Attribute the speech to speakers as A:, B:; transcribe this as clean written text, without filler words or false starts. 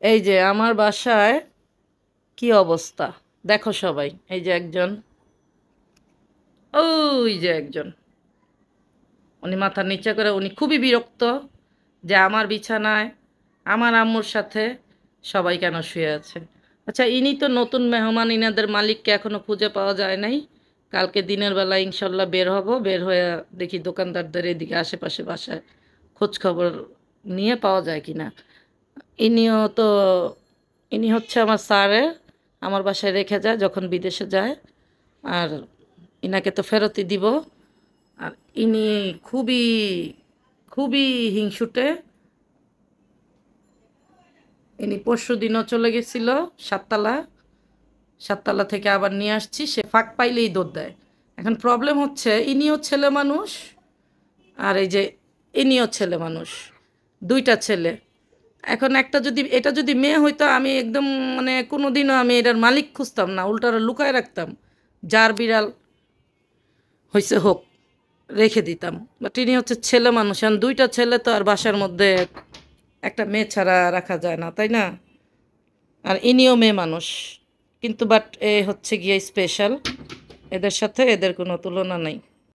A: এই যে আমার বাসায় কি অবস্থা দেখো সবাই। এই যে একজন, ওই যে একজন, উনি মাথা নিচে করে, উনি খুবই বিরক্ত যে আমার বিছানায় আমার আম্মুর সাথে সবাই কেন শুয়ে আছে। আচ্ছা, ইনি তো নতুন মেহমান, ইনাদের মালিককে এখনো খুঁজে পাওয়া যায় নাই। কালকে দিনের বেলা ইনশাল্লাহ বের হব, বের হয়ে দেখি দোকানদারদের এদিকে আশেপাশে বাসায় খোঁজ খবর নিয়ে পাওয়া যায় কিনা। ইনিও তো, ইনি হচ্ছে আমার স্যারে, আমার বাসায় রেখে যায় যখন বিদেশে যায়। আর ইনাকে তো ফেরতই দিব। আর ইনি খুবই খুবই হিংসুটে। ইনি পরশু দিনও চলে গেছিল সাততলা, সাততলা থেকে আবার নিয়ে আসছি, সে ফাঁক পাইলেই দৌড় দেয়। এখন প্রবলেম হচ্ছে ইনিও ছেলে মানুষ, আর এই যে ইনিও ছেলে মানুষ, দুইটা ছেলে। এখন একটা যদি, এটা যদি মেয়ে হইতো আমি একদম মানে কোনোদিনও আমি এটার মালিক খুঁজতাম না, উল্টারা লুকায় রাখতাম, যার বিড়াল হয়েছে হোক, রেখে দিতাম। বাট ইনি হচ্ছে ছেলে মানুষ, এখন দুইটা ছেলে তো আর বাসার মধ্যে একটা মেয়ে ছাড়া রাখা যায় না, তাই না? আর ইনিও মেয়ে মানুষ, কিন্তু বাট এ হচ্ছে গিয়ে স্পেশাল, এদের সাথে এদের কোনো তুলনা নেই।